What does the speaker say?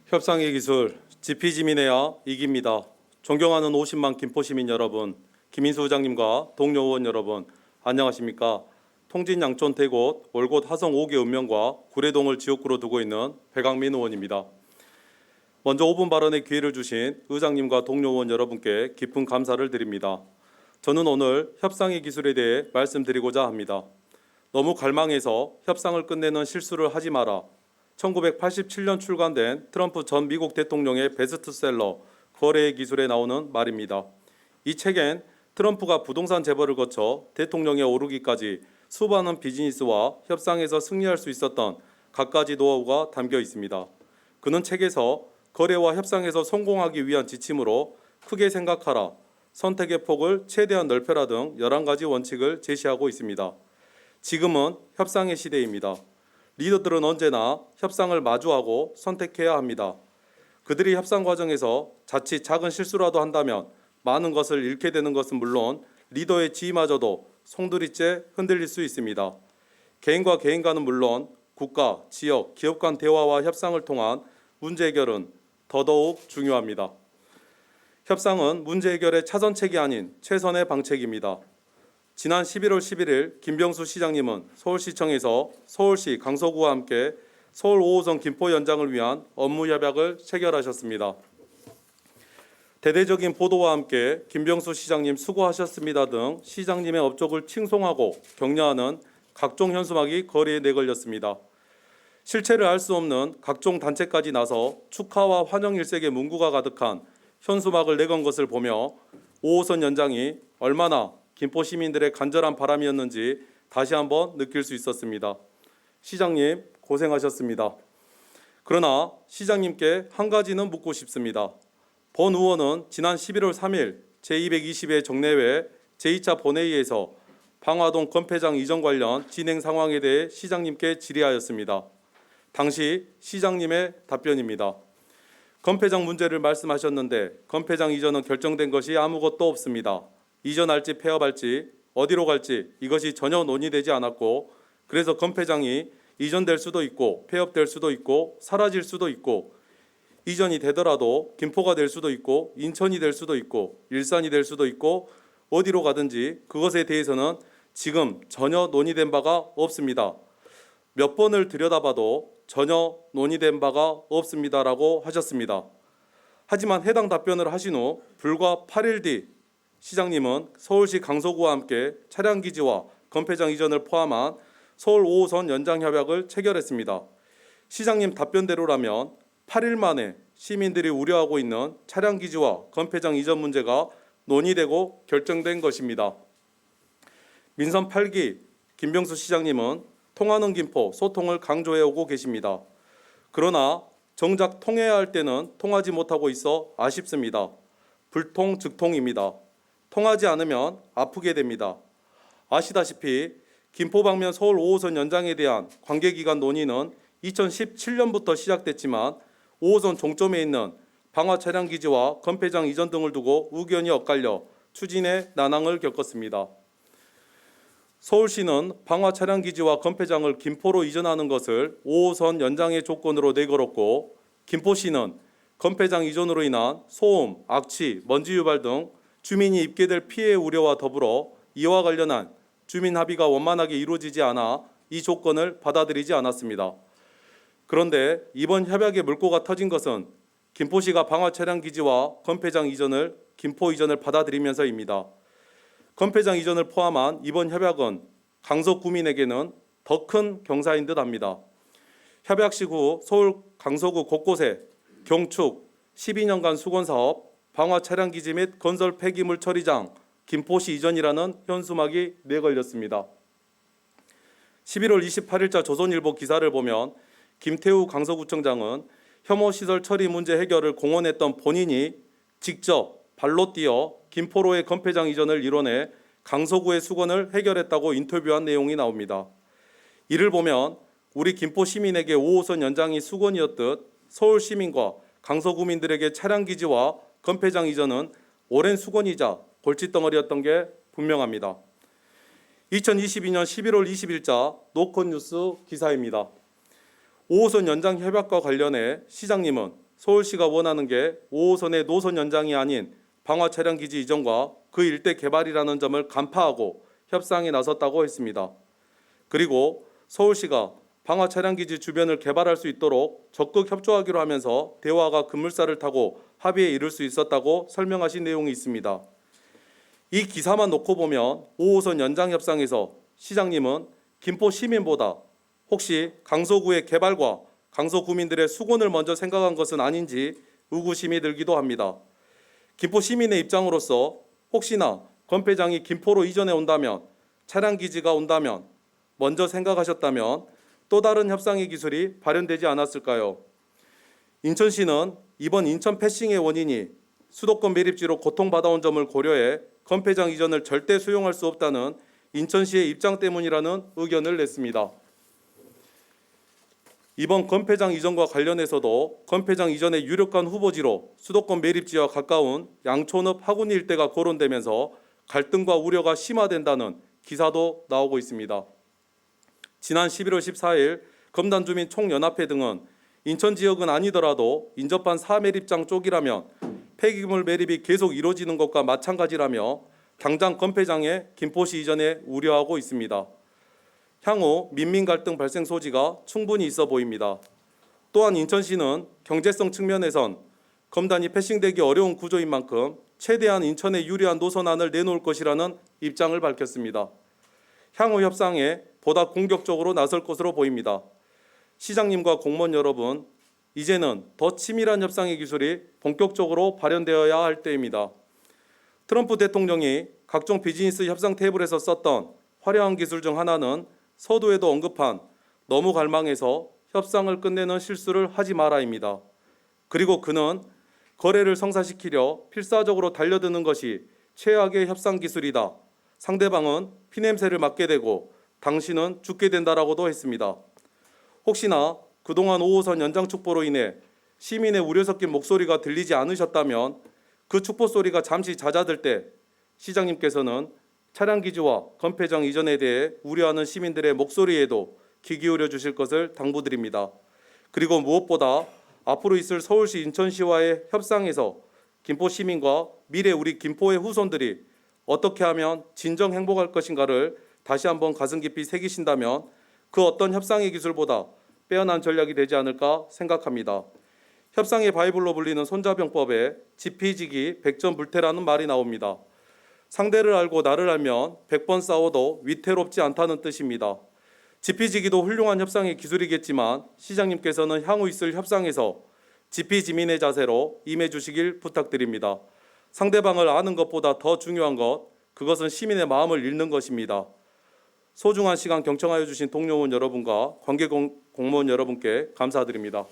협상의 기술, 지피지민해야 이깁니다. 존경하는 50만 김포시민 여러분, 김인수 의장님과 동료 의원 여러분, 안녕하십니까? 통진 양촌 대곳 월곶 하성 5개 읍면과 구례동을 지역구로 두고 있는 배강민 의원입니다. 먼저 5분 발언의 기회를 주신 의장님과 동료 의원 여러분께 깊은 감사를 드립니다. 저는 오늘 협상의 기술에 대해 말씀드리고자 합니다. 너무 갈망해서 협상을 끝내는 실수를 하지 마라. 1987년 출간된 트럼프 전 미국 대통령의 베스트셀러 거래의 기술에 나오는 말입니다. 이 책엔 트럼프가 부동산 재벌을 거쳐 대통령에 오르기까지 수많은 비즈니스와 협상에서 승리할 수 있었던 갖가지 노하우가 담겨 있습니다. 그는 책에서 거래와 협상에서 성공하기 위한 지침으로 크게 생각하라, 선택의 폭을 최대한 넓혀라 등 11가지 원칙을 제시하고 있습니다. 지금은 협상의 시대입니다. 리더들은 언제나 협상을 마주하고 선택해야 합니다. 그들이 협상 과정에서 자칫 작은 실수라도 한다면 많은 것을 잃게 되는 것은 물론 리더의 지위마저도 송두리째 흔들릴 수 있습니다. 개인과 개인과는 물론 국가, 지역, 기업 간 대화와 협상을 통한 문제 해결은 더더욱 중요합니다. 협상은 문제 해결의 차선책이 아닌 최선의 방책입니다. 지난 11월 11일 김병수 시장님은 서울시청에서 서울시 강서구와 함께 서울 5호선 김포 연장을 위한 업무 협약을 체결하셨습니다. 대대적인 보도와 함께 김병수 시장님 수고하셨습니다 등 시장님의 업적을 칭송하고 격려하는 각종 현수막이 거리에 내걸렸습니다. 실체를 알 수 없는 각종 단체까지 나서 축하와 환영 일색의 문구가 가득한 현수막을 내건 것을 보며 5호선 연장이 얼마나 김포 시민들의 간절한 바람이었는지 다시 한번 느낄 수 있었습니다. 시장님 고생하셨습니다. 그러나 시장님께 한 가지는 묻고 싶습니다. 본 의원은 지난 11월 3일 제220회 정례회 제2차 본회의에서 방화동 건폐장 이전 관련 진행 상황에 대해 시장님께 질의하였습니다. 당시 시장님의 답변입니다. 건폐장 문제를 말씀하셨는데 건폐장 이전은 결정된 것이 아무것도 없습니다. 이전할지 폐업할지 어디로 갈지 이것이 전혀 논의되지 않았고 그래서 건폐장이 이전될 수도 있고 폐업될 수도 있고 사라질 수도 있고 이전이 되더라도 김포가 될 수도 있고 인천이 될 수도 있고 일산이 될 수도 있고 어디로 가든지 그것에 대해서는 지금 전혀 논의된 바가 없습니다. 몇 번을 들여다봐도 전혀 논의된 바가 없습니다라고 하셨습니다. 하지만 해당 답변을 하신 후 불과 8일 뒤 시장님은 서울시 강서구와 함께 차량기지와 건폐장 이전을 포함한 서울 5호선 연장 협약을 체결했습니다. 시장님 답변대로라면 8일 만에 시민들이 우려하고 있는 차량기지와 건폐장 이전 문제가 논의되고 결정된 것입니다. 민선 8기 김병수 시장님은 통하는 김포, 소통을 강조해오고 계십니다. 그러나 정작 통해야 할 때는 통하지 못하고 있어 아쉽습니다. 불통즉통입니다. 통하지 않으면 아프게 됩니다. 아시다시피 김포 방면 서울 5호선 연장에 대한 관계기간 논의는 2017년부터 시작됐지만 5호선 종점에 있는 방화 차량기지와 건폐장 이전 등을 두고 의견이 엇갈려 추진에 난항을 겪었습니다. 서울시는 방화 차량기지와 건폐장을 김포로 이전하는 것을 5호선 연장의 조건으로 내걸었고 김포시는 건폐장 이전으로 인한 소음, 악취, 먼지 유발 등 주민이 입게 될 피해 우려와 더불어 이와 관련한 주민 합의가 원만하게 이루어지지 않아 이 조건을 받아들이지 않았습니다. 그런데 이번 협약의 물꼬가 터진 것은 김포시가 방화 차량기지와 건폐장 이전을 김포 이전을 받아들이면서입니다. 건폐장 이전을 포함한 이번 협약은 강서구민에게는 더 큰 경사인 듯합니다. 협약식 후 서울 강서구 곳곳에 경축, 12년간 수건사업, 방화 차량기지 및 건설 폐기물 처리장, 김포시 이전이라는 현수막이 내걸렸습니다. 11월 28일자 조선일보 기사를 보면 김태우 강서구청장은 혐오시설 처리 문제 해결을 공언했던 본인이 직접 발로 뛰어 김포로의 건폐장 이전을 이뤄내 강서구의 수건을 해결했다고 인터뷰한 내용이 나옵니다. 이를 보면 우리 김포 시민에게 5호선 연장이 수건이었듯 서울 시민과 강서구민들에게 차량기지와 건폐장 이전은 오랜 수건이자 골칫덩어리였던 게 분명합니다. 2022년 11월 20일자 노컷뉴스 기사입니다. 5호선 연장 협약과 관련해 시장님은 서울시가 원하는 게 5호선의 노선 연장이 아닌 방화 차량기지 이전과 그 일대 개발이라는 점을 간파하고 협상에 나섰다고 했습니다. 그리고 서울시가 방화 차량기지 주변을 개발할 수 있도록 적극 협조하기로 하면서 대화가 급물살을 타고 합의에 이를 수 있었다고 설명하신 내용이 있습니다. 이 기사만 놓고 보면 5호선 연장 협상에서 시장님은 김포 시민보다 혹시 강서구의 개발과 강서 구민들의 수곤을 먼저 생각한 것은 아닌지 의구심이 들기도 합니다. 김포 시민의 입장으로서 혹시나 건폐장이 김포로 이전해 온다면, 차량기지가 온다면, 먼저 생각하셨다면 또 다른 협상의 기술이 발현되지 않았을까요? 인천시는 이번 인천 패싱의 원인이 수도권 매립지로 고통받아온 점을 고려해 건폐장 이전을 절대 수용할 수 없다는 인천시의 입장 때문이라는 의견을 냈습니다. 이번 건폐장 이전과 관련해서도 건폐장 이전의 유력한 후보지로 수도권 매립지와 가까운 양촌읍 하구니 일대가 거론되면서 갈등과 우려가 심화된다는 기사도 나오고 있습니다. 지난 11월 14일 검단주민 총연합회 등은 인천 지역은 아니더라도 인접한 사매립장 쪽이라면 폐기물 매립이 계속 이루어지는 것과 마찬가지라며 당장 건폐장의 김포시 이전에 우려하고 있습니다. 향후 민민 갈등 발생 소지가 충분히 있어 보입니다. 또한 인천시는 경제성 측면에선 검단이 패싱되기 어려운 구조인 만큼 최대한 인천에 유리한 노선안을 내놓을 것이라는 입장을 밝혔습니다. 향후 협상에 보다 공격적으로 나설 것으로 보입니다. 시장님과 공무원 여러분, 이제는 더 치밀한 협상의 기술이 본격적으로 발현되어야 할 때입니다. 트럼프 대통령이 각종 비즈니스 협상 테이블에서 썼던 화려한 기술 중 하나는 서두에도 언급한 너무 갈망해서 협상을 끝내는 실수를 하지 마라입니다. 그리고 그는 거래를 성사시키려 필사적으로 달려드는 것이 최악의 협상 기술이다. 상대방은 피냄새를 맡게 되고 당신은 죽게 된다라고도 했습니다. 혹시나 그동안 5호선 연장 축보로 인해 시민의 우려 섞인 목소리가 들리지 않으셨다면 그 축보 소리가 잠시 잦아들 때 시장님께서는 차량기지와 건폐장 이전에 대해 우려하는 시민들의 목소리에도 귀 기울여 주실 것을 당부드립니다. 그리고 무엇보다 앞으로 있을 서울시 인천시와의 협상에서 김포 시민과 미래 우리 김포의 후손들이 어떻게 하면 진정 행복할 것인가를 다시 한번 가슴 깊이 새기신다면 그 어떤 협상의 기술보다 빼어난 전략이 되지 않을까 생각합니다. 협상의 바이블로 불리는 손자병법에 지피지기 백전불태라는 말이 나옵니다. 상대를 알고 나를 알면 100번 싸워도 위태롭지 않다는 뜻입니다. 지피지기도 훌륭한 협상의 기술이겠지만 시장님께서는 향후 있을 협상에서 지피지민의 자세로 임해 주시길 부탁드립니다. 상대방을 아는 것보다 더 중요한 것, 그것은 시민의 마음을 읽는 것입니다. 소중한 시간 경청하여 주신 동료원 여러분과 관계 공무원 여러분께 감사드립니다.